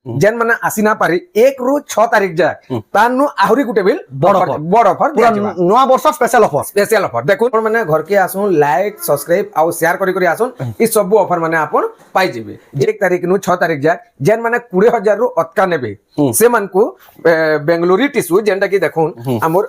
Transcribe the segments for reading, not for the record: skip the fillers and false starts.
जेन माने आसी ना पारी 1 रु 6 तारीख जाए तानु आहुरी गुटे बिल बड़ ऑफर पूरा नया वर्ष स्पेशल ऑफर देखो माने घर के आसुन लाइक सब्सक्राइब आ शेयर करी आसुन ई सब ऑफर माने आपन पाई जिबे 1 तारीख नु 6 तारीख जाए जेन माने 20000 रु अटका नेबे से मन को बेंगलुरु टिश्यू जेंटा की देखुन हमर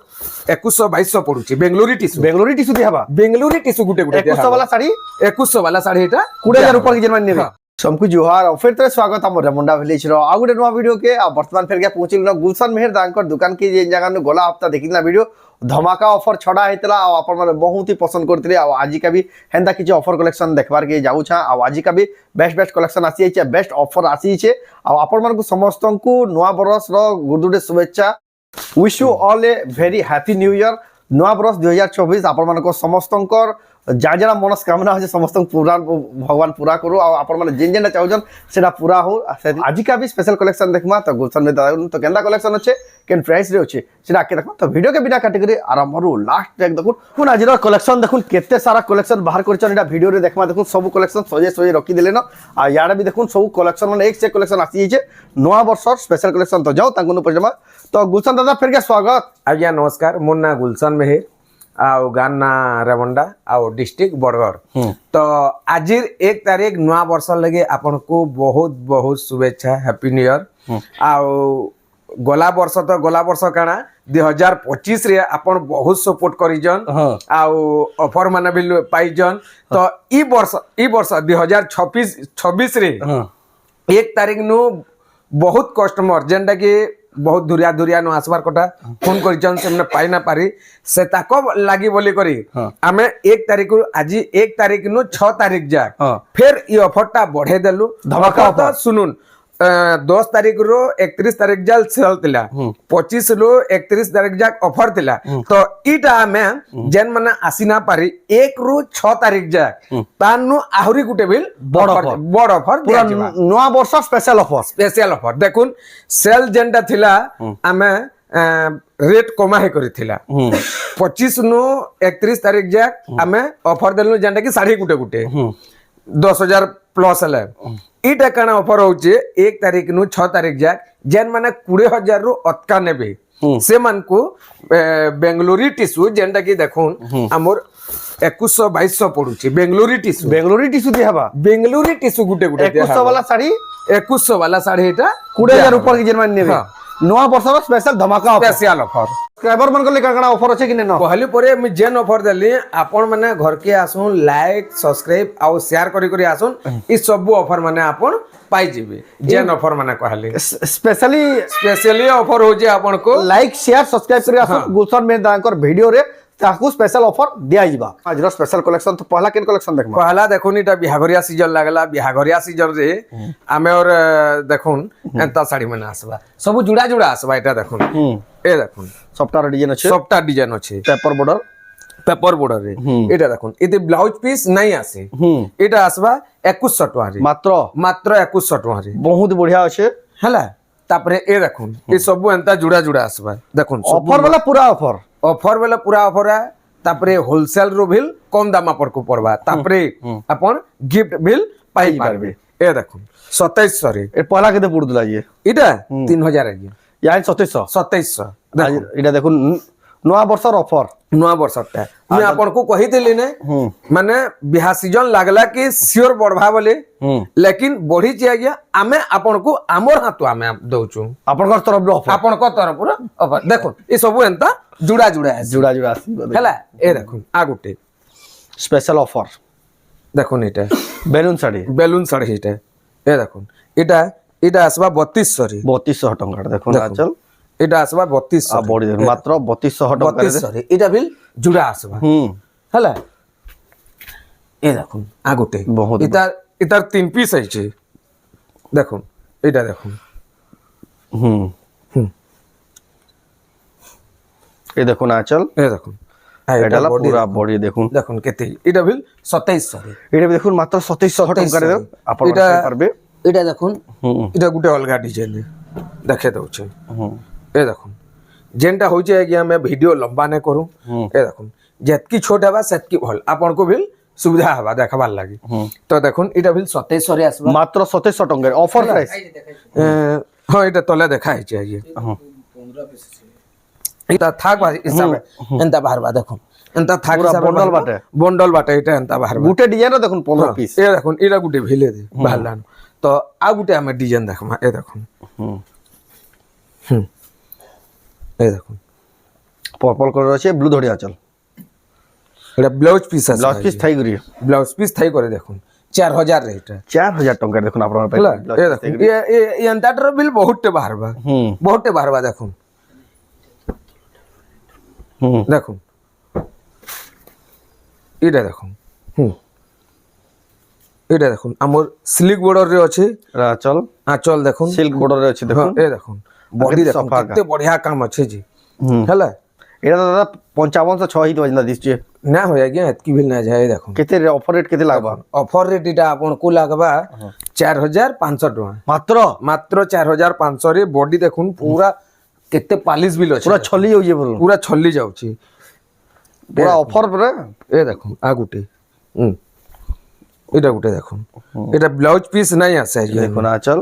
2100 पडुची बेंगलुरु टिश्यू दिहाबा बेंगलुरु टिश्यू गुटे 2100 वाला साड़ी एटा 20000 ऊपर की जेन माने नेबे सबको जोहार और फिर स्वागत हम रेमुंडा विलेज रो आ गुटे नुवा वीडियो के आ वर्तमान फेर के पहुंचिल न गुलशन मेहर दांकर दुकान की जे जगह न गोला हफ्ता देखिना वीडियो धमाका ऑफर छडा हेतला आ अपन माने बहुत ही पसंद करथिले आ आज का भी हेंदा किछ ऑफर कलेक्शन देखबार के जाउ छा आ आज का भी बेस्ट कलेक्शन आसी छै बेस्ट ऑफर आसी छै आ अपन मन को समस्त को नुवा बरस रो गुडुडे शुभेच्छा wish you all a very happy new year नुवा बरस 2024 अपन मन को समस्तंकर जा जरा मनस्कामना हो समस्त पूरा भगवान पूरा करू आपण माने जेन जेन चाहजन सेटा पूरा हो आज का भी स्पेशल कलेक्शन देखमा तो गुलशन में दादा तो केंदा कलेक्शन अच्छे केन प्राइस रे अच्छे सेटा आके देखो तो वीडियो के बिना कैटेगरी आरंभ रू लास्ट तक देखुन कोन आज कलेक्शन देखुन केते सारा कलेक्शन बाहर करछन एटा वीडियो रे देखमा देखुन सब कलेक्शन सजे रखी देले न आ याडा भी देखुन सब कलेक्शन माने एक से कलेक्शन आसी जे नवा वर्ष स्पेशल कलेक्शन तो जाओ तांगनु पजमा तो गुलशन दादा फिर के स्वागत आज्ञा नमस्कार मोर ना गुलशन मेहर आउ गाना रेमुंडा आउ डिस्ट्रिक्ट बरगढ़ तो आज 1 तारीख नवा वर्ष लगे आपन को बहुत बहुत शुभेच्छा हैप्पी न्यू ईयर आउ गला वर्ष काना 2025 रे आपन बहुत सपोर्ट करिजन आउ ऑफर माने भी पाइजन तो ई वर्ष 2026 रे 1 तारीख नु बहुत कस्टमर जेंटा की बहुत दूरिया नो आसबार कटा फोन करिचन से मने पाई ना पारी से ताको लागी बोली करी आमे 1 तारीख आज 1 तारीख नु 6 तारीख जा फिर ई ऑफर टा बढ़े देलु धमाका ऑफर सुनुन 10 तारीख रो 31 तारीख जाल सेल तिला 25 रो 31 तारीख जा ऑफर तिला तो इटा में जेन माने आसी ना पारी 1 रु 6 तारीख जा तानु आहुरी गुटे बिल बड़ ऑफर पूरा नया वर्ष स्पेशल ऑफर देखुन सेल जेंटा थिला आमे रेट कमा हे करिथिला 25 नु 31 तारीख जा आमे ऑफर देलु जेंटा की साड़ी गुटे 10,000 प्लस हले इटा काना ऑफर होचे 1 तारीख नु 6 तारीख जा जेन माने 20,000 रु अटका नेबे से मन को बेंगलुरु टिश्यू जेंटा की देखुन हमर 2100 पडुची बेंगलुरु टिश्यू दिहाबा बेंगलुरु टिश्यू गुटे 2100 वाला साड़ी एटा 20000 ऊपर की जेन माने नेबे नवा वर्ष स्पेशल धमाका स्पेशल ऑफर सब्सक्राइबर मन के काना ऑफर अछि कि नै न कहली परे मी जेन ऑफर देली आपण माने घर के आसुन लाइक सब्सक्राइब आ शेयर करी आसुन ई सब ऑफर माने आपण पाई जिबे जेन ऑफर माने कहली स्पेशली ऑफर हो जे आपण को लाइक शेयर सब्सक्राइब करी आसुन गुलशन में दांकर वीडियो रे ताकू स्पेशल ऑफर दिया जिबा आज स्पेशल कलेक्शन तो पहला केन कलेक्शन देखमा पहला देखुन इटा बिहाघरिया सीजन लागला बिहाघरिया सीजन रे आमे और देखुन एंता साड़ी माने आसबा सब जुड़ा आसबा एटा देखुन ए देखुन सबटा डिजाइन अछि पेपर बॉर्डर रे एटा देखुन एते ब्लाउज पीस नहीं आसे एटा आसबा 2100 टका रे मात्र 2100 टका रे बहुत बढ़िया अछि हला तापरे ए देखुन ए सब एंता जुड़ा आसबा देखुन ऑफर वाला पूरा ऑफर वाला पूरा ऑफर है तापरे होलसेल रो बिल कम दाम पर को पड़वा तापरे अपन गिफ्ट बिल पाई पारबे ए देखुन 2700 रे ए पहला केते पड़ुला ये इटा 3000 है यानी 2700 इटा देखुन नवा वर्षर ऑफर नवा वर्षटा मैं आपन को कहि देली ने माने बिहा सीजन लागला कि श्योर बढ़वा बोले लेकिन बढ़ी जे गया आमे आपन को हमर हाथ आमे दउचू आपन तरफ ऑफर आपन को तरफ ऑफर देखो ए सब एंता जुड़ा हला ए देखो आ गुटे स्पेशल ऑफर देखो एटा बेलून साड़ी एटा ए देखो एटा आसबा 3200 रे 3200 टका देखो चल एटा आसबा 3200 बॉडी मात्र 3200 टका रे एटा बिल जुड़ा आसबा हला ए देखो आ गुटे बहुत इतार 3 पीस है छे देखो एटा देखो ए देखो ना चल ए देखो एटाला पूरा बॉडी देखो केते एटा बिल 2700 रे एटा भी देखो मात्र 2700 टका रे आपण पारबे एटा देखो एटा गुटे अलगा डिजाइन देखे दउछे ए देखो जेनटा होचे कि मैं वीडियो लंबा ने करू ए देखो जेतकी छोटा बा सेतकी भल आपन को बिल ସୁବିଧା ହେବା ଦେଖବାର୍ ଲାଗି ତ ଦେଖୁନ୍ ଏଇଟା ବି 2700 ଆସିବା মাত্র 2700 টঙ্কার অফার প্রাইস ହଁ ଏଇଟା ତଲେ ଦେଖା ହେଇଛି ଆଜ୍ଞା ଏଇଟା ଥାକ ହିସାବେ ଏନ୍ତା ବାହାରବା ଦେଖୁନ୍ ଏନ୍ତା ଥାକ ପୁରା ହିସାବେ bundle ବାଟେ। ବଣ୍ଡଲ ବାଟେ ଏଇଟା ଏନ୍ତା ବାହାରବା গুটে ডিজাইন দেখুন 15 পিস ଏ ଦେଖୁନ୍ ଏଇଟା ଗୋଟେ ଭିଲେ ବାହାରଲାନ ତ ଆଉ ଗୋଟେ ଆମେ ଡିଜାଇନ ଦେଖମା ଏ ଦେଖୁନ୍ ଏ ଦେଖୁନ୍ পর্পল কালার আছে ব্লু ধড়িয়া চল এটা ব্লাউজ পিস আছে ব্লাউজ পিস থাই করি ব্লাউজ পিস থাই করে দেখুন 4000 রে এটা 4000 টঙ্কার দেখুন আপনার ହେଲା ଏ ଦେଖୁନ୍ ଏ ଏନ୍ତାଟାର ବିଲ୍ ବହୁତଟେ ବାହାରବା ବହୁତଟେ ବାହାରବା ଦେଖୁନ୍ দেখুন এটা দেখুন এটা দেখুন আমার সিল্ক বর্ডর রে আছে আঁচল আঁচল দেখুন সিল্ক বর্ডর আছে দেখুন এ দেখুন বডি দেখুন সফা কেতে বঢ়িয়া কাম আছে জি ହେଲା এটা দাদা 5506 হিত বাজনা দিছে না হয় আজ্ঞা এতকি বিল না যায় দেখুন কেতে অফার রেট কেতে লাগবা অফর রেট এটা আপনার লাগবা 4500 টাকা মাত্র মাত্র 4500 রে বডি দেখুন পুরা কেতে পালিশ বিল আছে পুরা ছলি যাউছে বলুন পুরা ছল্লি যাଉଛି পুরা অফার পরে এ দেখুন আ গুটে এটা গুটে দেখুন এটা ব্লাউজ পিস নাই আছে আজ্ঞা দেখুন আঁচল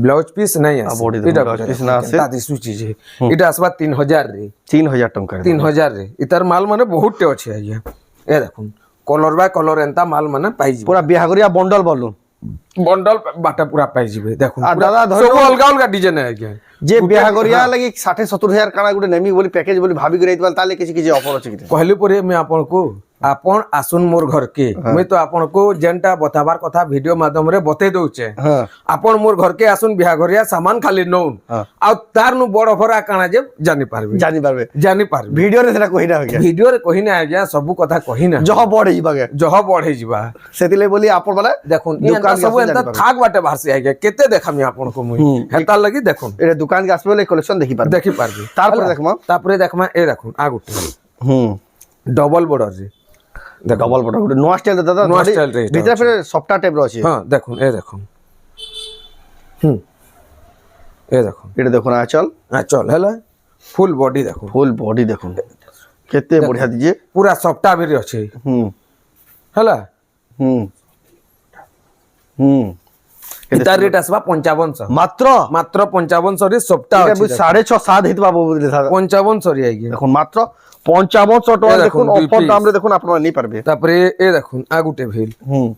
ব্লাউজ পিস নাই আছে body দেখুন, blouse piece না আছে। দাদি সুচি যে এটা আসবা 3000 রে 3000 টঙ্কার 3000 রে ইতার মাল মানে বহুতটে আছে আজ্ঞা এ দেখুন কলর বাই কলর এন্তা মাল মানে পাইଯିବେ পুরা বিহাগরিয়া বন্ডল বলুন বন্ডল বাটা পুরা পাইଯିବେ দেখুন আর পুরা দাদা ধরুন- সব অলগা অলগা ডিজাইন আজ্ঞা যে বিহাগরিয়া লাগি 60-70 কানা গুটে নেমি বলি প্যাকেজ বলি ভাবি করে আইতবাল তালে কিছু কিছু অফার আছে কি कहली परे मैं आपन को आपन आसुन मोर घर के मैं तो आपन को जेनटा बताबार कथा वीडियो माध्यम रे बते दउचे হ্যাঁ आपन मोर घर के आसुन बिहा घरिया सामान खाली नउन हाँ। आ तार नु बड़ फरा काना जे जानि पारबे জানি পারবে जानि पारबे ভিডিও রে সেটা কইনা হই वीडियो रे कहि ना आज्ञा सब कथा कहि ना জহ বড় হইবাগে जह बढ़े जिबा সেতিলে বলি আপন মানে देखुन दुकान ये सब के एंता जानि थाक बाटे बाहर आज्ञा केते देखामी आपन को मुई हेता लगी देखुन এটা দোকান কে আসবে বলে কালেকশন দেখি পারবে देखि पारबे তারপরে দেখমা तापरे देखमा ए देखुन आ गुटे হুম डबल बॉर्डर रे देखो ডবল বড় গুটে নোয়া স্টাইল দাদা নয়া style রে এটা ভিতরে ফের সফটা টাইপ রয়েছে हाँ देखुन ए देखुन ए देखुन এটা দেখুন আঁচল चल है फुल बॉडी देखो ফুল বডি দেখুন কেতে বঢ়িয়া দিছে पूरा सप्ताह भी अच्छे হুম है হুম হুম इतार रेट आसवा 5500 মাত্র मात्र 5500 रे सप्ताह এটা 6.5-7 হিত পাবো বলে দাদা 5500 রে आइए দেখুন মাত্র 5500 টাকা এ দেখুন, দেখুন দুই অফার piece। দামরে দেখুন আপনারা নিয়ে পারবে तापरे ए देखुन आ गुटे भेल হুম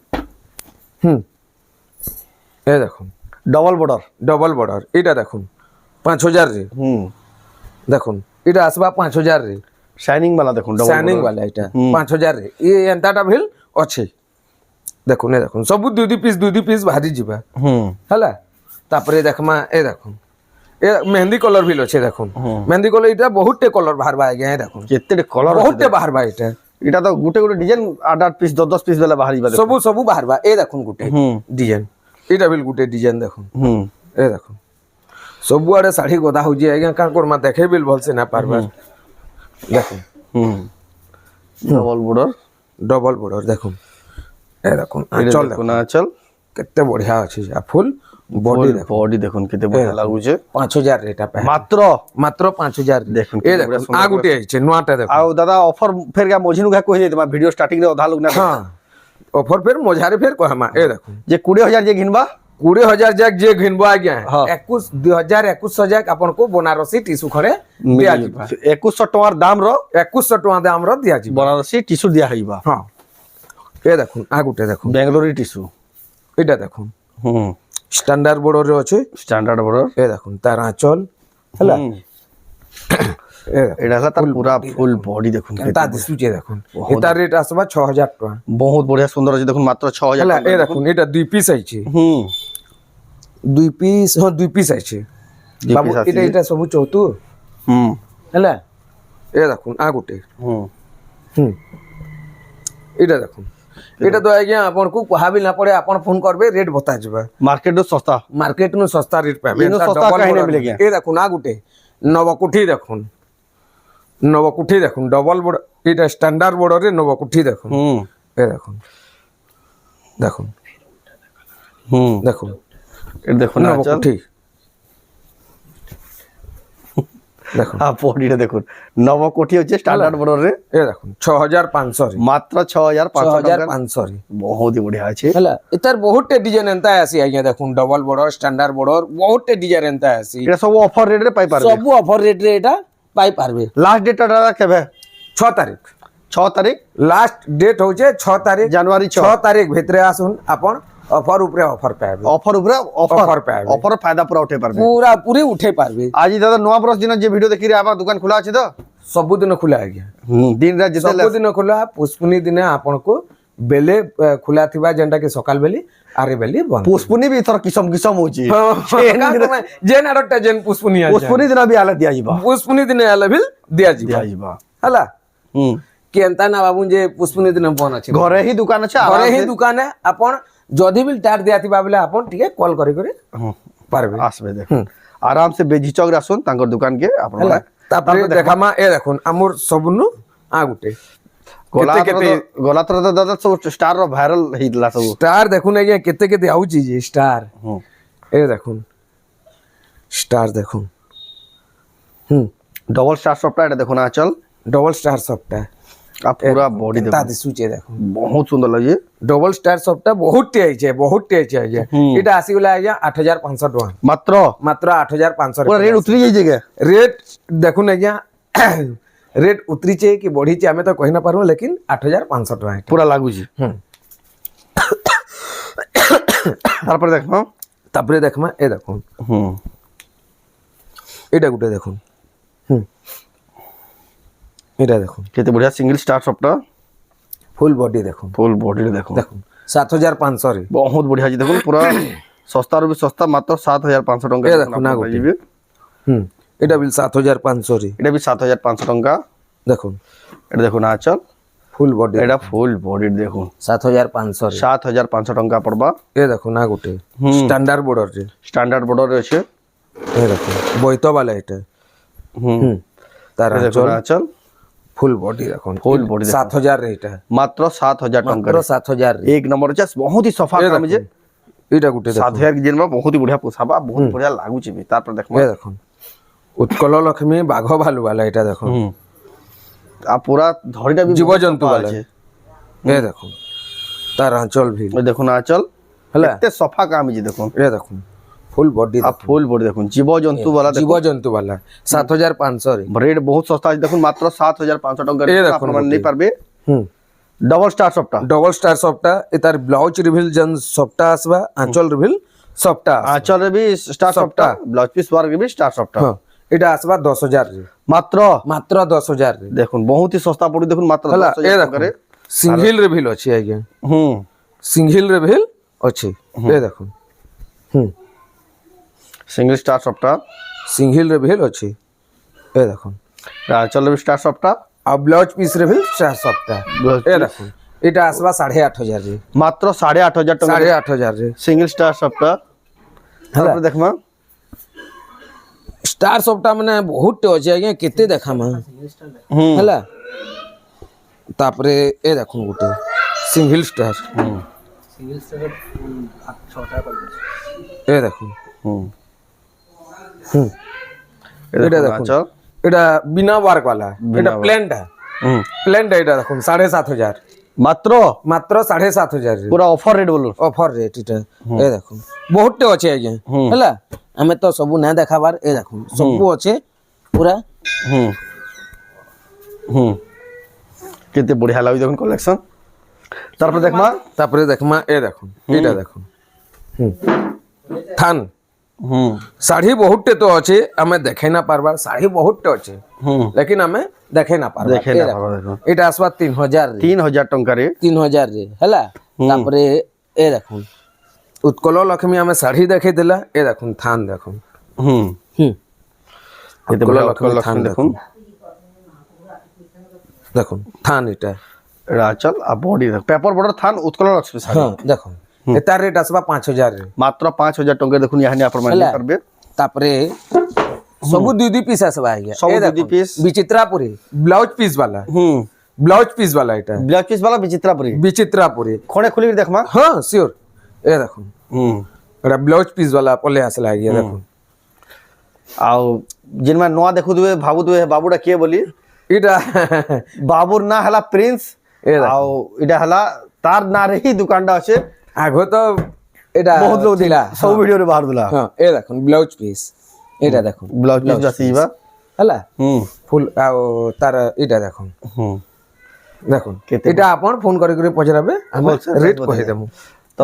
ए देखुन ডবল বর্ডার डबल बॉर्डर एटा देखुन 5000 रे হুম देखुन एटा आसवा 5000 रे শাইনিং वाला দেখুন ডবল शाइनिंग वाला एटा 5000 रे ये एंताटा भेल अच्छे देखुन ए देखुन सब दुई पीस भारी जिबा হুম ହେଲା ତାପରେ ଦେଖମା ଏ ଦେଖୁନ୍ ଏ ମେହେନ୍ଦି କଲର ବି ଅଛି ଦେଖୁନ୍ ମେହେନ୍ଦି କଲର ଏଇଟା ବହୁତଟେ କଲର ବାହାରବା ଆଜ୍ଞା ଏ ଦେଖୁନ୍ কেতে কলর ବହୁতଟେ ବାହାରବା ଏଇଟା এটা তো গুটে গুটে ডিজাইন 8 পিস 10 পিস বেলা বাহারি বা ସବୁ ସବୁ ବାହାରବା ଏ ଦେଖୁନ୍ ଗୋଟେ ଡିଜାଇନ ଏଇଟା ବି ଗୋଟେ ଡିଜାଇନ ଦେଖୁନ୍ হুম ଏ ଦେଖୁନ୍ ସବୁଆଡେ ଶାଢୀ ଗଦା ହଉଛି ଆଜ୍ଞା କାଁ କରମା ଦେଖେଇ ବି ଭଲସେ ନା ପାରବା ଦେଖୁନ୍ হুম ডবল বর্ডার ଡବଲ ବର୍ଡର ଦେଖୁନ୍ ଏ ଦେଖୁନ୍ এটা চল দেখুন আঁচল କେତେ ବଢିଆ ଅଛି ଯା ফুল ବଡି ଦେଖୁନ୍ বডি দেখুন কেতে বঢ়িয়া লাগুছে 5000 ରେଟା ପାଏ মাত্র ମାତ୍ର 5000 দেখুন, ଏ କେତେ ଦେଖୁନ୍ ବଢିଆ ଆ ଗୋଟେ ହେଇଛି ନୂଆଟା ଦେଖୁନ୍ ଆଉ ଦାদা অফার ফের গা মঝিনু গা কই দেতমা ভিডিও স্টার্টিং রে অধা লোক না हाँ ऑफर फिर मझारे फिर कहमा ए देखो যে 20000 যে ঘিনবা 20000 जाक जे घिनबो आज्ञा हाँ। 2021 जाक आपन को बनारसी टिश्यू खरे दिया जिबा 2100 টাকার দাম র 2100 टका दाम रो दिया जिबा बनारसी টিস্যু দিয়া হইবা हां ए देखो आ गुटे देखो বেঙ্গালোরি টিস্যু एटा देखो হুম स्टैंडर्ड बॉर्डर रे अछि স্ট্যান্ডার্ড বর্ডার ए देखो तार आंचल हला ए এটা হলা তার পুরা ফুল বডি দেখুন ता दिसु जे देखो एटा रेट आसबा 6000 टका বহুত বঢ়িয়া সুন্দর আছে দেখুন মাত্র 6000 हला টাকা ए देखो एटा दुई पीस आइছে হুম दुई पीस हां दुई पीस आइছে দুই बाबू piece एटा आइছে। एटा सब चौतु হুম हला ए देखो आ गुटे হুম এটা দেখুন এটা তো আজ্ঞা আপনার কহাবি না পড়ে আপনার ফোন করবে রেট বতা যাবে মার্কেট সস্তা মার্কেট নু সস্তা রেট পাবে ইনো সস্তা কাহি না মিলে গিয়া। এ দেখুন আ গুটে নবকুঠি দেখুন ডবল বড় এটা স্ট্যান্ডার্ড বর্ডরে নবকুঠি দেখুন হুম এ দেখুন দেখুন হুম দেখুন এটা দেখুন আঁচল নবকুঠি দেখুন আর বডিটা দেখুন নবকোটি হচ্ছে স্ট্যান্ডার্ড বর্ডর রে এ দেখুন 6500 রে মাত্র 6500 টাকা 6500 রে বহুত হি বঢ়িয়া আছে ହେଲା ଏତାର ବହୁତଟେ ଡିଜାଇନ ଏନ୍ତା ଆସି ଆଜ୍ଞା ଦେଖୁନ୍ ଡବଲ ବର୍ଡର ଷ୍ଟାଣ୍ଡାର୍ଡ ବର୍ଡର ବହୁତଟେ ଡିଜାଇନ ଏନ୍ତା ଆସି এটা সব অফার রেট রে পাই পারবে ସବୁ ଅଫର ରେଟ୍ ରେ ଏଟା ପାଇପାରିବେ লাস্ট ডেটটা দাদা কেবে 6 তারিখ 6 তারিখ লাস্ট ডেট হচ্ছে 6 তারিখ জানুয়ারি 6 তারিখ ভিতরে আসুন আপন অফর উপরে অফর পাইবে অফার উপরে Offer অফার পাইবে। অফার ফায়দা পুরা উঠাই পারবে পুরা পুরি উঠে পারবে আজ দাদা নয়া বরস দিন যে ভিডিও দেখি রে আমার দোকান খোলা আছে তো ସବୁଦିନ ଖୋଲା ଆଜ୍ଞା দিন রাত যেতে ସବୁଦିନ ଖୋଲା ପୁଷ୍ପୁନି ଦିନେ ଆପଣଙ୍କୁ ବେଲେ ଖୋଲା ଥିବା ଯେନ୍ଟା କି ସକାଳ ବେଲି ଆରେ ବେଲି ବନ୍ଦ পুষ্পুনি বি তোর কিসম কিসম হচ্ছে ଯେନ୍ ଆଡଟା ଯେନ୍ ପୁଷ୍ପୁନି ଅଛି পুষ্পুনি দিন বি আলে দিয়া ଯିବା ପୁଷ୍ପୁନି ଦିନେ ହେଲେ ବି ଦିଆଯିବ দিয়া ଯିବା ହେଲା হুম କି ଏନ୍ତା ନା ବାବୁ ଯେ ପୁଷ୍ପୁନି ଦିନେ ବନ୍ଦ ଅଛି ঘরে হি দোকান আছে ଘରେ ହିଁ ଦୁକାନେ ଆପଣ ଯଦି ବି ଟାର୍ ଦିଆଥିବା ବେଲେ ଆପଣ ଟିକେ କଲ୍ କରି କରି ପାରବେ আসবে দেখুন আরাম সে বেঝিচক আসুন তাঙ্কর দোকান কে ହେଲା আপনারা ତାପରେ দেখামା ଏ ଦେଖୁନ୍ ଆମର ସବୁନୁ ଗୋଟେ গলা କେତେ গলা তো দাদা সব স্টার র ভাইরাল হইলা সব ଷ୍ଟାର ଦେଖୁନ୍ ଆଜ୍ଞା କେତେ କେତେ ଆଉଛି ଯେ ଷ୍ଟାର হুম ଏ ଦେଖୁନ୍ ଷ୍ଟାର ଦେଖୁନ୍ ডবল স্টার সবটা এটা দেখুন আচল ডবল ষ্টার সবটা আর পুরা বডি তা দেখুন দিশুছে দেখুন বহুত সুন্দর লাগে ডবল ষ্টার সবটা বহুতটি আইছে আଜ୍ଞା এটা আসিগলা আଜ୍ଞା 8500 ଟଙ୍କା মাত্র মাত্র 8500 পুরা রেট উতরি যাইছে কে রেট দেখুন আଜ୍ଞା রেট উতরিছে কি বঢ়িছে আমি তো কহি না পারবো লেকিন 8500 ଟଙ୍କା এটা পুরা লাগুছি হুম তারপরে দেখো তারপরে দেখমা এ দেখুন হুম এটা গুটে দেখুন হুম এটা দেখুন কেতে বড়িয়া সিঙ্গেল স্টার সবটা ফুল বডি দেখুন ফুল বডি দেখো দেখুন 7500 রে বহুত বড়িয়া আছে দেখুন পুরা সস্তার বি সস্তা মাত্র 7500 টাকা এ দেখুন না গোটে। পাইবে হুম এটা বিল 7500 রে এটা বি 7500 টাকা দেখুন এটা দেখুন আচল ফুল বডি এটা ফুল বডি দেখুন 7500 রে 7500 টাকা পড়বা এ দেখুন না গোটে স্ট্যান্ডার্ড বর্ডর রে স্ট্যান্ডার্ড বর্ডর আছে এ দেখুন বইতো वाला এটা হুম হুম তার এটা দেখুন আচল ফুল বডি দেখুন ফুল বডি 7000 রে এটা মাত্র 7000 টাকা মাত্র 7000 রে এক নম্বর আছে বহুত হি সফা এ কাম যে দেখুন, এটা গুটে দেখুন 7000 কি জেনবা বহুত হি বড়িয়া পোছাবা বহুত বড়িয়া লাগুছে বি তারপর দেখো এ দেখুন উৎকল লক্ষ্মী বাঘ ভালু वाला এটা দেখুন হুম আর পুরা ধড়িটা বি জীবজন্তু বহুত वाला আছে এ দেখুন তার আঁচল ভি ওই দেখুন আচল হেলা এতে সফা কাম যে দেখুন এ দেখুন ফুল বডি আর ফুল বডি দেখুন জীবজন্তু वाला দেখুন জীবজন্তু वाला 7500 রে রেট বহুত সস্তা আছে দেখুন মাত্র 7500 টাকা এ দেখুন আপনারা নেই পারবে হুম ডবল স্টার সবটা ডবল স্টার সবটা এটার ব্লাউজ রিভিল যেন সবটা আসবা আঁচল রিভিল সবটা আসবা। আচলে বি স্টার সবটা blouse piece work be star সবটা হ্যাঁ এটা আসবা 10000 রে মাত্র মাত্র 10000 রে দেখুন বহুত হি সস্তা পড়ি দেখুন মাত্র হেলা এ 10000 দেখুন টাকা রে সিঙ্গেল রিভিল আছে আজ্ঞা হুম সিঙ্গেল রিভিল আছে এ দেখুন হুম সিঙ্গেল স্টার সবটা সিঙ্গেল রিভিল আছে এ দেখুন আচলে বি স্টার সবটা আর ব্লাউজ পিস রিভিল চার সবটা ব্লাউজ এ দেখুন এটা আসবা 8500 রে মাত্র 8500 টাকা 8500 রে সিঙ্গেল স্টার সবটা তারপরে দেখমা স্টার সবটা মানে বহুত আছে আজ্ঞা কেতে দেখামা হুম হেলা তারপরে এ দেখুন গোটে সিঙ্গেল স্টার এ দেখুন হুম হুম এটা দেখুন আচল এটা বিনা ওয়ার্ক वाला এটা প্লেনটা হুম প্লেনটা এটা দেখুন 7500 মাত্র মাত্র 7500 রে পুরা অফার রেট বলুন অফর রেট এটা এ দেখুন বহুতଟେ আছে আজ্ঞା ହେଲା ଆମେ ତ ସବୁ ନା দেখাবার এ দেখুন ସବୁ আছে পুরা হুম হুম কেতে বড়িয়া লাগি দেখুন কালেকশন তারপরে দেখমা তারপরে দেখমা এ দেখুন এটা দেখুন হুম থান হুম শাড়ি বহুতଟେ তো আছে ଆମେ দেখাই না পারবার শাড়ি বহুতଟେ আছে হুম লেকিন ଆମେ দেখাই না পারবার দেখে এ না দেখুন, পারবা দেখুন এটা আসবা 3000 রে 3000 টাকা রে 3000 রে ହେଲା তারপরে এ দেখুন উৎকল লক্ষ্মী আমি শাড়ি দেখাই দিলা এ দেখুন থান দেখুন হুম হুম কেতে উৎকল বড়িয়া লক্ষ্মী থান দেখুন দেখুন থান এটা এটা আচল আর বডি দেখ পেপার বর্ডার থান উৎকল লক্ষ্মী শাড়ি হ্যাঁ দেখুন এটার রেট আসবা 5000 রে মাত্র 5000 টাকা দেখুন ইয়ানি আপনারা ହେଲା নিতে পারবে তারপরে ସବୁ দুই দুই পিস আসবা আজ্ঞা ସବୁ এ দুই দুই দেখুন, piece। বিচিত্রাপুরি ব্লাউজ পিস वाला হুম ব্লাউজ পিস वाला এটা ব্লাউজ পিস वाला বিচিত্রাপুরি বিচিত্রাপুরি খড়ে খুলি দেখমা হ্যাঁ সিওর এ দেখুন হুম এটা ব্লাউজ পিস वाला পলে আসলা আজ্ঞা দেখুন ଆଉ ଯେନ୍ ନୂଆ ଦେଖୁଥିବେ ଭାବୁଥିବେ ବାବୁଟା କିଏ ବୋଲି ଏଇଟା ବାବୁର ନାଁ ହେଲା ପ୍ରିନ୍ସ ଏ ଦେଖ। ଆଉ ଏଇଟା ହେଲା ତାର ନାଁରେ ହିଁ ଦୋକାନଟା ଅଛେ ଆଗ ତ ଏଇଟା ବହୁତ ଲୋକ ଥିଲା ସବୁ ଭିଡିଓରେ ବାହାରୁଥିଲା ହଁ ଏ ଦେଖୁନ୍ ବ୍ଲାଉଜ ପିସ୍ ଏଇଟା ଦେଖୁନ୍ ବ୍ଲାଉଜ ପିସ୍ ଆସିଯିବା ହେଲା ହୁଁ ফুল ଆଉ ତାର ଏଇଟା ଦେଖୁନ୍ ହୁଁ ଦେଖୁନ୍ କେତେ ଏଇଟା ଆପଣ ଫୋନ କରିକି ପଚାରିବେ ଆମେ Wholesale ରେଟ୍ rate କହିଦେମୁ ତ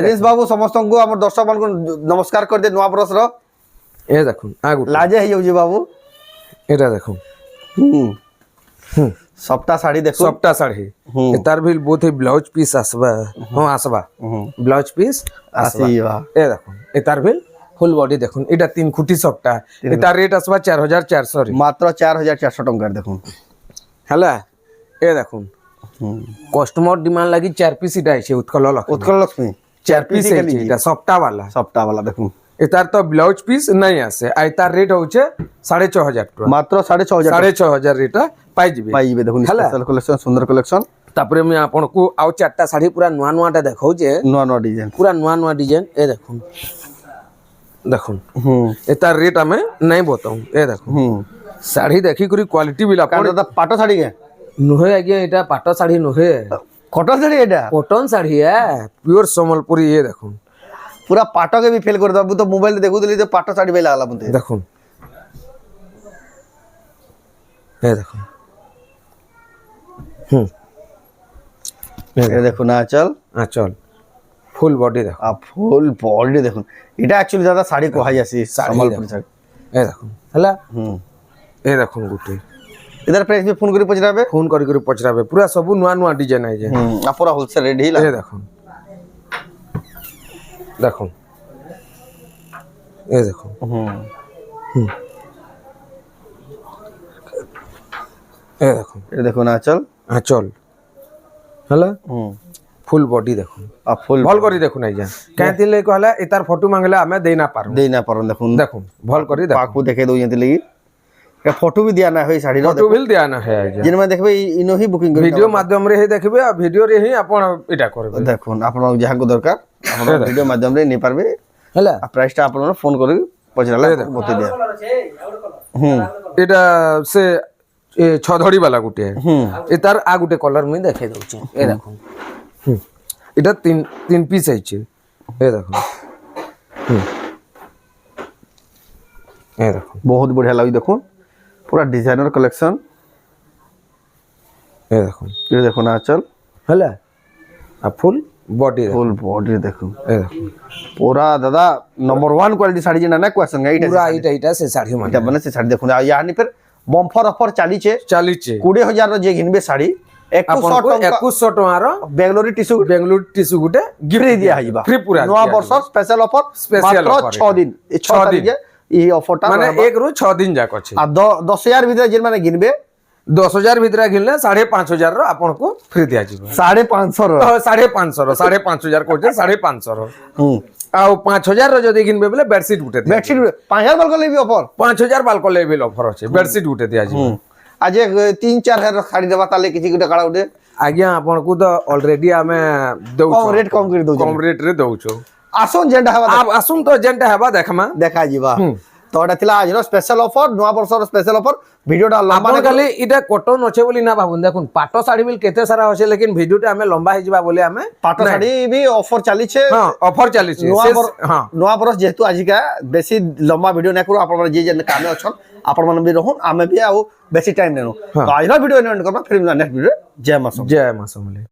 ପ୍ରିନ୍ସ ବାବୁ ସମସ୍ତଙ୍କୁ ଆମର ଦର୍ଶକ ମାନଙ୍କୁ ନମସ୍କାର କରିଦେ ନୂଆ ବର୍ଷର ଏ ଦେଖୁନ୍ ଆଗୁ ଲାଜେ ହେଇଯାଉଛି ବାବୁ ଏଇଟା ଦେଖୁନ୍ ହୁଁ ହୁଁ ସପ୍ତାହ ଶାଢୀ ଦେଖୁ সবটা শাড়ি তার ভিল বহুত ব্লাউজ পিস আসবা হ্যাঁ আসবা ব্লাউজ পিস আসবা আসিবা এ দেখুন এ তার ভিল ফুল বডি দেখুন এটা 3 খুঁটি সবটা এ তার রেট আসবা 4400 রে মাত্র 4400 টঙ্কার দেখুন হলা এ দেখুন কাস্টমার ডিমান্ড লাগি 4 পিস এটা আছে উৎকল লক্ষ্মী উৎকল লক্ষ্মী 4 পিস এটা সবটা वाला সপ্তাহ वाला দেখুন এ তার তো ব্লাউজ পিস নাই আসে আই তার রেট হচ্ছে 6500 টাকা মাত্র 6500 6500 রেটা পাই যাবে পাইবে দেখুন ହେଲା? স্পেশাল কালেকশন সুন্দর কালেকশন তারপরে আমি আপনাকে আউ 4টা শাড়ি পুরা নয়া নয়াটা দেখাউছে নয়া নয়া ডিজাইন পুরা নয়া নয়া ডিজাইন এ দেখুন দেখুন হুম এ তার রেট আমি নাই বতাও এ দেখুন হুম শাড়ি দেখি করি কোয়ালিটি বিল আপন কারণ দাদা পাটো শাড়ি কে নুহে আজ্ঞা এটা পাট শাড়ি নুহে কটন শাড়ি এটা কটন শাড়ি পিওর সম্বলপুরি এ দেখুন পুরা পাটকে भी फेल कर दबु तो मोबाइल देखुदली तो पाटो শাড়ি বেলা লাগলা মতে দেখুন এ দেখুন হুম এ দেখুন না চল চল ফুল বডি দেখুন आ ফুল বডি দেখুন এটা অ্যাকচুয়ালি দাদা শাড়ি কোহাই আসি সম্বলপুরি শাড়ি এ দেখুন হলা হুম এ দেখুন গুটি इधर प्राइस पे फोन करी पचराबे ফোন করি করে পচরাবে পুরা সবু নয়া নয়া ডিজাইন আইছে आ पूरा होलसेल रेट ही ला এ দেখুন দেখুন এ দেখুন এ দেখুন ये देखो ना चल আঁচল হলা ফুল বডি দেখুন आ फुल ভাল করে দেখুন আইজা কাঁতি লে কহলা এ তার ফটো মাঙ্গলে আমি দেই না পারু दे ना पारन देखुन দেখুন ভাল করে দেখুন पाकू देखे दो यंती लगी ए फोटो भी दिया ना है शाड़ी रो ফটো বিল দেয়া না হে আইজা जिन में देखबे इनो ही बुकिंग कर ভিডিও মাধ্যম রে হে দেখবে আর ভিডিও রে হি আপন এটা করবে দেখুন আপনার যাহা को दरकार आपण वीडियो माध्यम रे नहीं पारबे হলা आ प्राइस टा आपण फोन करी पचराला बते दिया এটা সে ছধড়ি বালা গুটে হুম এ তার আ গুটে কলর মুই দেখাই দউছি এ দেখুন এটা তিন পিস আইছে এ দেখুন এ দেখুন बहुत बढ़िया लगी देखो पूरा डिजाइनर कलेक्शन এ দেখুন ये देखो ना चल হলা আর ফুল বডি फुल बॉडी देखो এ দেখুন पूरा दादा नंबर 1 क्वालिटी साड़ी जिना ना क्वेश्चन है পুরা এটা সে শাড়ি মানে এটা বনে সে শাড়ি দেখুন আর ইয়ানি ফের বম্ফর অফর চালিছে চালিছে 20000 র যে ঘিনবে শাড়ি 2100 আপনার টাকা 2100 টাকার বেঙ্গলোরি টিস্যু বেঙ্গলুরু টিস্যু গুটে ফ্রি দিয়া হইবা ফ্রি পুরা নয়া বর্ষ স্পেশাল অফর Special মাত্র offer 6 দিন এই 6 6 তারিখে এই অফরটা মানে 1 রু 6 দিন যাক আছে আর 10000 ভিতরে যে মানে ঘিনবে 10000 ভিতরে কিনলে 5500 র আপনাকে ফ্রি দিয়া যাব 550 র 550 র 5500 করছে 550 র হুম ଆଉ 5000 ର ଯଦି কিনবে বলে বেডশিট গুটে দিয়া বেডশিট 5000 বল করলে অফর 5000 বাল কলে বিল অফর আছে বেডশিট গুটে দিয়া যাব আজ 3-4000 শাড়ি দেবা তাহলে কিছু গোটা কাড়া উঠে আজ্ঞা আপনাকে তো অলরেডি আমি দউছো কম রেট কম করে দউছো কম রেট রে দউছো আসুন যেটা হবা আসুন তো যেনটা হেবা দেখমা দেখা ଯିବା তো এটা ଥିଲା আজর স্পেশাল অফর নয়া বর্ষর স্পেশাল অফর ভিডিওটা লম্বা আপন খালি এটা কটন আছে বলি না ভাবুন দেখুন পাট শাড়ি বিল কেতে সারা আছে লেকিন ভিডিওটা আমি লম্বা হই যাবা বলি আমি পাট শাড়ি বি অফর চালিছে হ্যাঁ অফর চালিছে হ্যাঁ নয়া বর্ষ যেহেতু আজিকা বেশি লম্বা ভিডিও না করু আপন যে যে কামে অছন আপন মান বি রহুন আমি বি আউ বেশি টাইম নেনু তো আজর ভিডিও এন্ড করবা ফির নেক্সট ভিডিও জয় মাসম জয় মাসমলে